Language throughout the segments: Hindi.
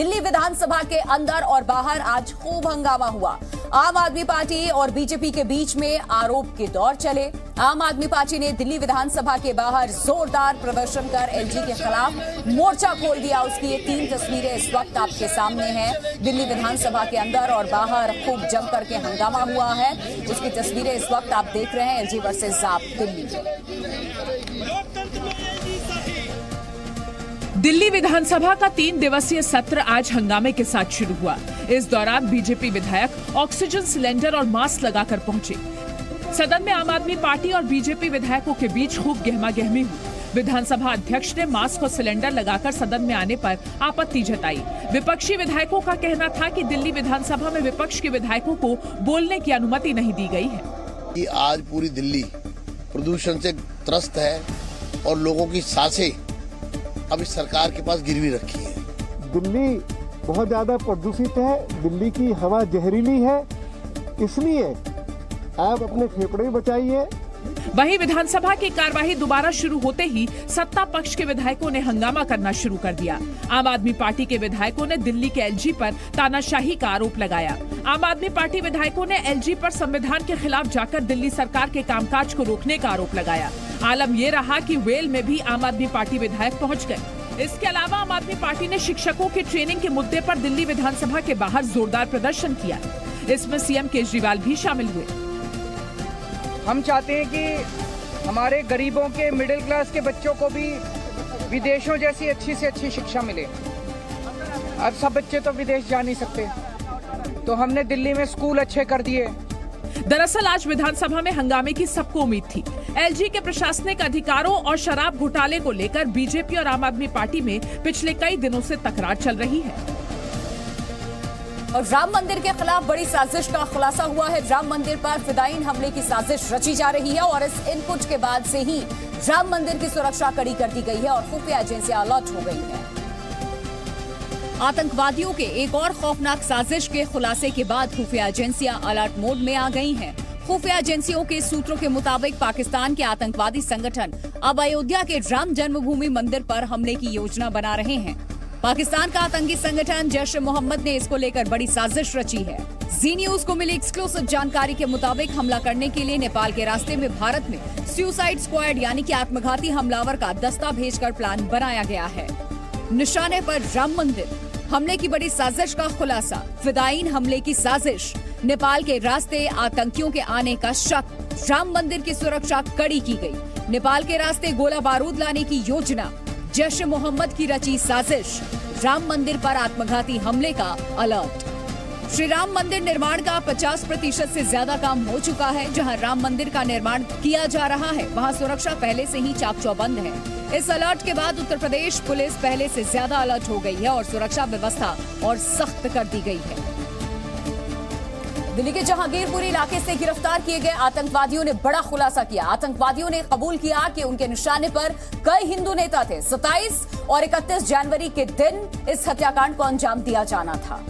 दिल्ली विधानसभा के अंदर और बाहर आज खूब हंगामा हुआ। आम आदमी पार्टी और बीजेपी के बीच में आरोप के दौर चले। आम आदमी पार्टी ने दिल्ली विधानसभा के बाहर जोरदार प्रदर्शन कर एलजी के खिलाफ मोर्चा खोल दिया। उसकी ये 3 तस्वीरें इस वक्त आपके सामने हैं। दिल्ली विधानसभा के अंदर और बाहर खूब जम करके हंगामा हुआ है। उसकी तस्वीरें इस वक्त आप देख रहे हैं, एलजी वर्सेस आप दिल्ली। दिल्ली विधानसभा का 3 दिवसीय सत्र आज हंगामे के साथ शुरू हुआ। इस दौरान बीजेपी विधायक ऑक्सीजन सिलेंडर और मास्क लगाकर पहुंचे। सदन में आम आदमी पार्टी और बीजेपी विधायकों के बीच खूब गहमागहमी हुई। विधानसभा अध्यक्ष ने मास्क और सिलेंडर लगाकर सदन में आने पर आपत्ति जताई। विपक्षी विधायकों का कहना था कि दिल्ली विधानसभा में विपक्ष के विधायकों को बोलने की अनुमति नहीं दी गई है। कि आज पूरी दिल्ली प्रदूषण से त्रस्त है और लोगों की सांसें अब इस सरकार के पास गिरवी रखी है। दिल्ली बहुत ज्यादा प्रदूषित है, दिल्ली की हवा जहरीली है, इसलिए आप अपने फेफड़े बचाइए। वहीं विधानसभा की कार्यवाही दोबारा शुरू होते ही सत्ता पक्ष के विधायकों ने हंगामा करना शुरू कर दिया। आम आदमी पार्टी के विधायकों ने दिल्ली के एलजी पर तानाशाही का आरोप लगाया। आम आदमी पार्टी विधायकों ने एलजी पर संविधान के खिलाफ जाकर दिल्ली सरकार के कामकाज को रोकने का आरोप लगाया। आलम ये रहा कि वेल में भी आम आदमी पार्टी विधायक पहुंच गए। इसके अलावा आम आदमी पार्टी ने शिक्षकों की ट्रेनिंग के मुद्दे पर दिल्ली विधानसभा के बाहर जोरदार प्रदर्शन किया। इसमें सीएम केजरीवाल भी शामिल हुए। हम चाहते हैं कि हमारे गरीबों के, मिडिल क्लास के बच्चों को भी विदेशों जैसी अच्छी से अच्छी शिक्षा मिले। अब सब बच्चे तो विदेश जा नहीं सकते, तो हमने दिल्ली में स्कूल अच्छे कर दिए। दरअसल आज विधानसभा में हंगामे की सबको उम्मीद थी। एलजी के प्रशासनिक अधिकारों और शराब घोटाले को लेकर बीजेपी और आम आदमी पार्टी में पिछले कई दिनों से तकरार चल रही है। और राम मंदिर के खिलाफ बड़ी साजिश का खुलासा हुआ है। राम मंदिर पर फिदायीन हमले की साजिश रची जा रही है और इस इनपुट के बाद से ही राम मंदिर की सुरक्षा कड़ी कर दी गई है और खुफिया एजेंसियां अलर्ट हो गई हैं। आतंकवादियों के एक और खौफनाक साजिश के खुलासे के बाद खुफिया एजेंसियां अलर्ट मोड में आ गई हैं। खुफिया एजेंसियों के सूत्रों के मुताबिक पाकिस्तान के आतंकवादी संगठन अब अयोध्या के राम जन्मभूमि मंदिर पर हमले की योजना बना रहे हैं। पाकिस्तान का आतंकी संगठन जैश ए मोहम्मद ने इसको लेकर बड़ी साजिश रची है। जी न्यूज को मिली एक्सक्लूसिव जानकारी के मुताबिक हमला करने के लिए नेपाल के रास्ते में भारत में सुसाइड स्क्वाड यानी कि आत्मघाती हमलावर का दस्ता भेजकर प्लान बनाया गया है। निशाने पर राम मंदिर, हमले की बड़ी साजिश का खुलासा, फिदायीन हमले की साजिश, नेपाल के रास्ते आतंकियों के आने का शक, राम मंदिर की सुरक्षा कड़ी की गई, नेपाल के रास्ते गोला बारूद लाने की योजना, जैश ए मोहम्मद की रची साजिश, राम मंदिर पर आत्मघाती हमले का अलर्ट। श्री राम मंदिर निर्माण का 50% से ज्यादा काम हो चुका है। जहां राम मंदिर का निर्माण किया जा रहा है वहां सुरक्षा पहले से ही चाक चौबंद है। इस अलर्ट के बाद उत्तर प्रदेश पुलिस पहले से ज्यादा अलर्ट हो गई है और सुरक्षा व्यवस्था और सख्त कर दी गई है। दिल्ली के जहांगीरपुरी इलाके से गिरफ्तार किए गए आतंकवादियों ने बड़ा खुलासा किया। आतंकवादियों ने कबूल किया कि उनके निशाने पर कई हिंदू नेता थे। 27 और 31 जनवरी के दिन इस हत्याकांड को अंजाम दिया जाना था।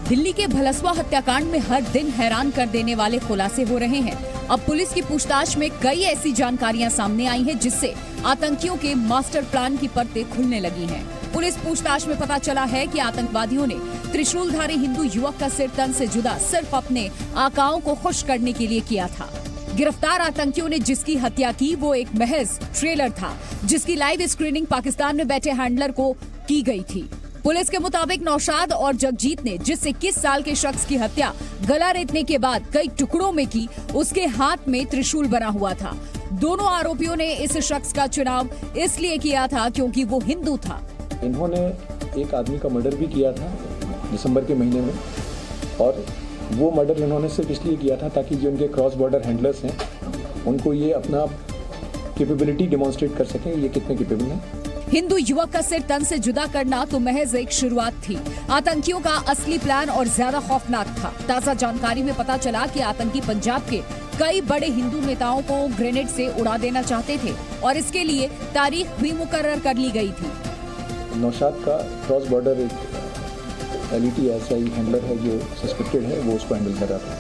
दिल्ली के भलसवा हत्याकांड में हर दिन हैरान कर देने वाले खुलासे हो रहे हैं। अब पुलिस की पूछताछ में कई ऐसी जानकारियां सामने आई हैं जिससे आतंकियों के मास्टर प्लान की परतें खुलने लगी हैं। पुलिस पूछताछ में पता चला है कि आतंकवादियों ने त्रिशूलधारी हिंदू युवक का सिर तन से जुदा सिर्फ अपने आकाओं को खुश करने के लिए किया था। गिरफ्तार आतंकियों ने जिसकी हत्या की वो एक महज ट्रेलर था, जिसकी लाइव स्क्रीनिंग पाकिस्तान में बैठे हैंडलर को की गई थी। पुलिस के मुताबिक नौशाद और जगजीत ने जिस 21 साल के शख्स की हत्या गला रेतने के बाद कई टुकड़ों में की, उसके हाथ में त्रिशूल बना हुआ था। दोनों आरोपियों ने इस शख्स का चुनाव इसलिए किया था क्योंकि वो हिंदू था। इन्होंने एक आदमी का मर्डर भी किया था दिसंबर के महीने में, और वो मर्डर इन्होंने सिर्फ इसलिए किया था ताकि जो उनके क्रॉस बॉर्डर हैंडलर्स हैं उनको ये अपना कैपेबिलिटी डेमोन्स्ट्रेट कर सकें, ये कितने कैपेबल हैं। हिंदू युवक का सिर तन से जुदा करना तो महज एक शुरुआत थी। आतंकियों का असली प्लान और ज्यादा खौफनाक था। ताजा जानकारी में पता चला कि आतंकी पंजाब के कई बड़े हिंदू नेताओं को ग्रेनेड से उड़ा देना चाहते थे और इसके लिए तारीख भी मुकर्रर कर ली गई थी। नौशाद का क्रॉस बॉर्डर एक एलईटी एसआई हैंडलर है जो सस्पेक्टेड है, वो उसको हैंडल कर रहा था।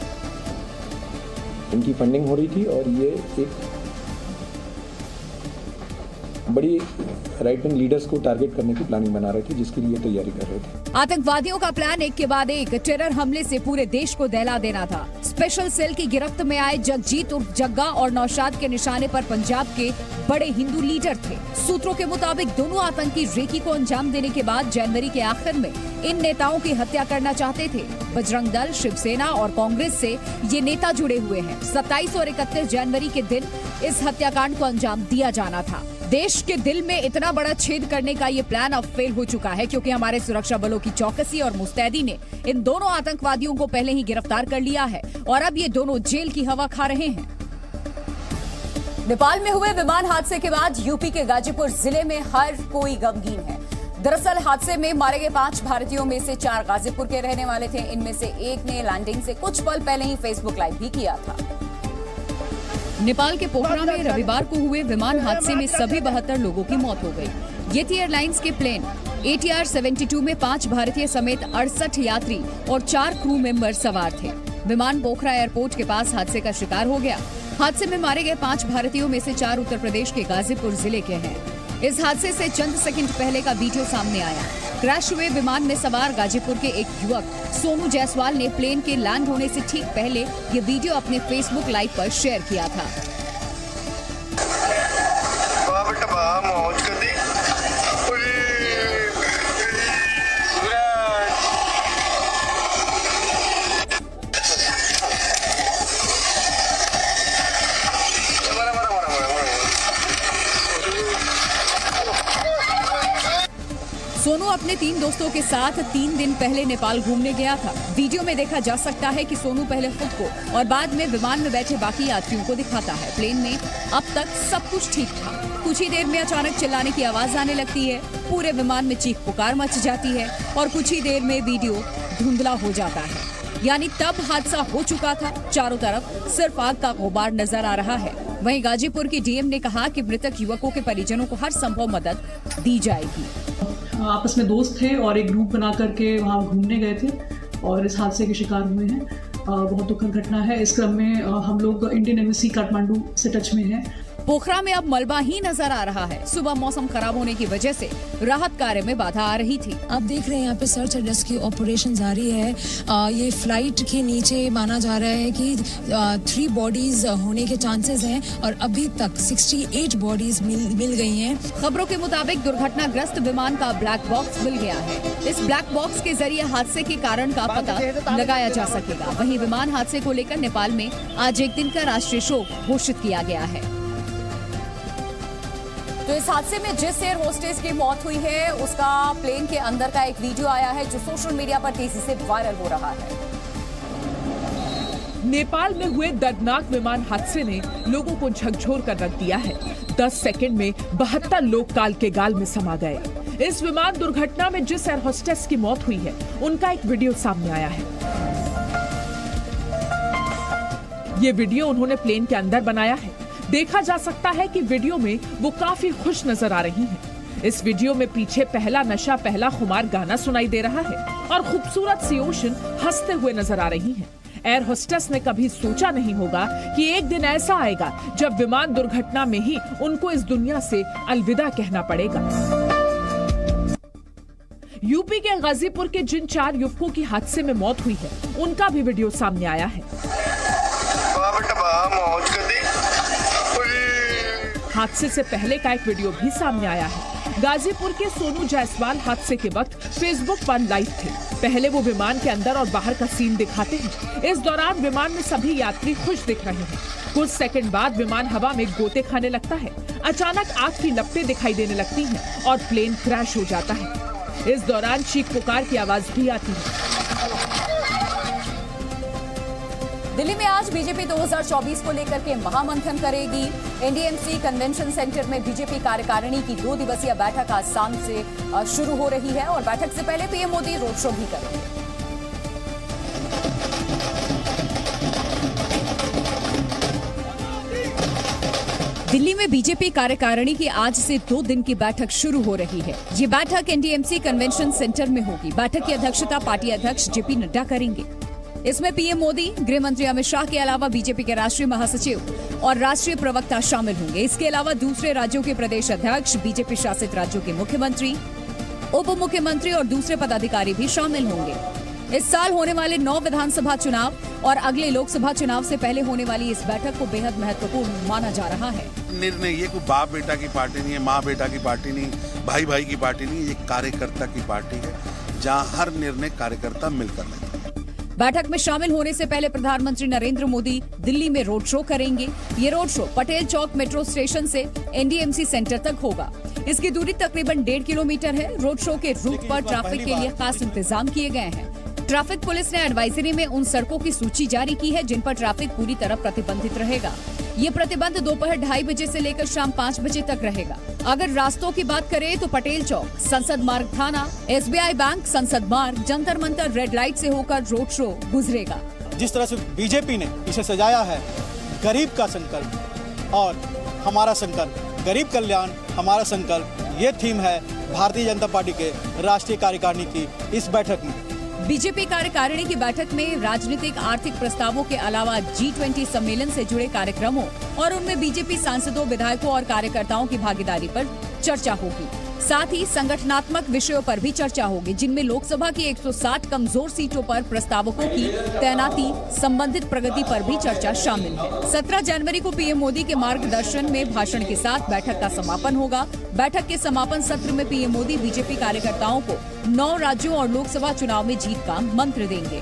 इनकी फंडिंग हो रही थी और ये एक बड़ी राइट विंग लीडर्स को टारगेट करने की प्लानिंग बना रहे थे, जिसके लिए तैयारी कर रहे थे। आतंकवादियों का प्लान एक के बाद एक टेरर हमले से पूरे देश को दहला देना था। स्पेशल सेल की गिरफ्त में आए जगजीत उर्फ जग्गा और नौशाद के निशाने पर पंजाब के बड़े हिंदू लीडर थे। सूत्रों के मुताबिक दोनों आतंकी रेकी को अंजाम देने के बाद जनवरी के आखिर में इन नेताओं की हत्या करना चाहते थे। बजरंग दल, शिवसेना और कांग्रेस से ये नेता जुड़े हुए हैं। 27 और 31 जनवरी के दिन इस हत्याकांड को अंजाम दिया जाना था। देश के दिल में इतना बड़ा छेद करने का ये प्लान अब फेल हो चुका है, क्योंकि हमारे सुरक्षा बलों की चौकसी और मुस्तैदी ने इन दोनों आतंकवादियों को पहले ही गिरफ्तार कर लिया है और अब ये दोनों जेल की हवा खा रहे हैं। नेपाल में हुए विमान हादसे के बाद यूपी के गाजीपुर जिले में हर कोई गमगीन है। दरअसल हादसे में मारे गए 5 भारतीयों में से 4 गाजीपुर के रहने वाले थे। इनमें से एक ने लैंडिंग से कुछ पल पहले ही फेसबुक लाइव भी किया था। नेपाल के पोखरा में रविवार को हुए विमान हादसे में सभी 72 लोगों की मौत हो गई। येती एयरलाइंस के प्लेन ATR 72 में 5 भारतीय समेत 68 यात्री और 4 क्रू मेंबर सवार थे। विमान पोखरा एयरपोर्ट के पास हादसे का शिकार हो गया। हादसे में मारे गए 5 भारतीयों में से 4 उत्तर प्रदेश के गाजीपुर जिले के हैं। इस हादसे से चंद सेकंड पहले का वीडियो सामने आया। क्रैश हुए विमान में सवार गाजीपुर के एक युवक सोनू जायसवाल ने प्लेन के लैंड होने से ठीक पहले ये वीडियो अपने फेसबुक लाइव पर शेयर किया था। सोनू अपने 3 दोस्तों के साथ 3 दिन पहले नेपाल घूमने गया था। वीडियो में देखा जा सकता है कि सोनू पहले खुद को और बाद में विमान में बैठे बाकी यात्रियों को दिखाता है। प्लेन में अब तक सब कुछ ठीक था। कुछ ही देर में अचानक चिल्लाने की आवाज आने लगती है। पूरे विमान में चीख पुकार मच जाती है और कुछ ही देर में वीडियो धुंधला हो जाता है। यानी तब हादसा हो चुका था। चारों तरफ सिर्फ आग का गुबार नजर आ रहा है। वहीं गाजीपुर की डीएम ने कहा कि मृतक युवकों के परिजनों को हर संभव मदद दी जाएगी। आपस में दोस्त थे और एक ग्रुप बना करके वहाँ घूमने गए थे और इस हादसे के शिकार हुए हैं। बहुत दुखद घटना है। इस क्रम में हम लोग इंडियन एम्बेसी काठमांडू से टच में हैं। पोखरा में अब मलबा ही नजर आ रहा है। सुबह मौसम खराब होने की वजह से राहत कार्य में बाधा आ रही थी। आप देख रहे हैं यहाँ पे सर्च एंड रेस्क्यू ऑपरेशन जारी है। ये फ्लाइट के नीचे माना जा रहा है कि 3 बॉडीज होने के चांसेस हैं और अभी तक 68 बॉडीज मिल गई हैं। खबरों के मुताबिक दुर्घटनाग्रस्त विमान का ब्लैक बॉक्स मिल गया है। इस ब्लैक बॉक्स के जरिए हादसे के कारण का पता लगाया जा सकेगा। वहीं विमान हादसे को लेकर नेपाल में आज एक दिन का राष्ट्रीय शोक घोषित किया गया है। तो इस हादसे में जिस एयर होस्टेस की मौत हुई है उसका प्लेन के अंदर का एक वीडियो आया है जो सोशल मीडिया पर तेजी से वायरल हो रहा है। नेपाल में हुए दर्दनाक विमान हादसे ने लोगों को झकझोर कर रख दिया है। 10 सेकंड में 72 लोग काल के गाल में समा गए। इस विमान दुर्घटना में जिस एयर होस्टेस की मौत हुई है उनका एक वीडियो सामने आया है। ये वीडियो उन्होंने प्लेन के अंदर बनाया है। देखा जा सकता है कि वीडियो में वो काफी खुश नजर आ रही हैं। इस वीडियो में पीछे पहला नशा पहला खुमार गाना सुनाई दे रहा है और खूबसूरत सी ओशन हंसते हुए नजर आ रही हैं। एयर होस्टेस ने कभी सोचा नहीं होगा कि एक दिन ऐसा आएगा जब विमान दुर्घटना में ही उनको इस दुनिया से अलविदा कहना पड़ेगा। यूपी के गाजीपुर के जिन 4 युवकों की हादसे में मौत हुई है उनका भी वीडियो सामने आया है। हादसे से पहले का एक वीडियो भी सामने आया है। गाजीपुर के सोनू जायसवाल हादसे के वक्त फेसबुक पर लाइव थे। पहले वो विमान के अंदर और बाहर का सीन दिखाते हैं। इस दौरान विमान में सभी यात्री खुश दिख रहे हैं। कुछ सेकंड बाद विमान हवा में गोते खाने लगता है। अचानक आग की लपटें दिखाई देने लगती हैं और प्लेन क्रैश हो जाता है। इस दौरान चीख पुकार की आवाज भी आती है। दिल्ली में आज बीजेपी 2024 को लेकर के महामंथन करेगी। एनडीएमसी कन्वेंशन सेंटर में बीजेपी कार्यकारिणी की 2 दिवसीय बैठक आज शाम से शुरू हो रही है और बैठक से पहले पीएम मोदी रोड शो भी करेंगे। दिल्ली में बीजेपी कार्यकारिणी की आज से 2 दिन की बैठक शुरू हो रही है। ये बैठक एनडीएमसी कन्वेंशन सेंटर में होगी। बैठक की अध्यक्षता पार्टी अध्यक्ष जेपी नड्डा करेंगे। इसमें पीएम मोदी, गृह मंत्री अमित शाह के अलावा बीजेपी के राष्ट्रीय महासचिव और राष्ट्रीय प्रवक्ता शामिल होंगे। इसके अलावा दूसरे राज्यों के प्रदेश अध्यक्ष, बीजेपी शासित राज्यों के मुख्यमंत्री, उप मुख्यमंत्री और दूसरे पदाधिकारी भी शामिल होंगे। इस साल होने वाले 9 विधानसभा चुनाव और अगले लोकसभा चुनाव से पहले होने वाली इस बैठक को बेहद महत्वपूर्ण माना जा रहा है। निर्णय ये कोई बाप बेटा की पार्टी नहीं है, माँ बेटा की पार्टी नहीं, भाई भाई की पार्टी नहीं, ये कार्यकर्ता की पार्टी है, जहाँ हर निर्णय कार्यकर्ता मिलकर लेता है। बैठक में शामिल होने से पहले प्रधानमंत्री नरेंद्र मोदी दिल्ली में रोड शो करेंगे। ये रोड शो पटेल चौक मेट्रो स्टेशन से एनडीएमसी सेंटर तक होगा। इसकी दूरी तकरीबन 1.5 किलोमीटर है। रोड शो के रूट पर ट्रैफिक के लिए खास इंतजाम किए गए हैं। ट्रैफिक पुलिस ने एडवाइजरी में उन सड़कों की सूची जारी की है जिन पर ट्रैफिक पूरी तरह प्रतिबंधित रहेगा। ये प्रतिबंध दोपहर 2:30 बजे से लेकर शाम 5 बजे तक रहेगा। अगर रास्तों की बात करें तो पटेल चौक, संसद मार्ग थाना, एसबीआई बैंक, संसद मार्ग, जंतर मंतर, रेड लाइट से होकर रोड शो गुजरेगा। जिस तरह से बीजेपी ने इसे सजाया है, गरीब का संकल्प और हमारा संकल्प, गरीब कल्याण हमारा संकल्प, ये थीम है भारतीय जनता पार्टी के राष्ट्रीय कार्यकारिणी की इस बैठक में। बीजेपी कार्यकारिणी की बैठक में राजनीतिक आर्थिक प्रस्तावों के अलावा G20 सम्मेलन से जुड़े कार्यक्रमों और उनमें बीजेपी सांसदों, विधायकों और कार्यकर्ताओं की भागीदारी पर चर्चा होगी। साथ ही संगठनात्मक विषयों पर भी चर्चा होगी, जिनमें लोकसभा की 160 कमजोर सीटों पर प्रस्तावकों की तैनाती, संबंधित प्रगति पर भी चर्चा शामिल है। 17 जनवरी को पीएम मोदी के मार्गदर्शन में भाषण के साथ बैठक का समापन होगा। बैठक के समापन सत्र में पीएम मोदी बीजेपी कार्यकर्ताओं को 9 राज्यों और लोकसभा चुनाव में जीत का मंत्र देंगे।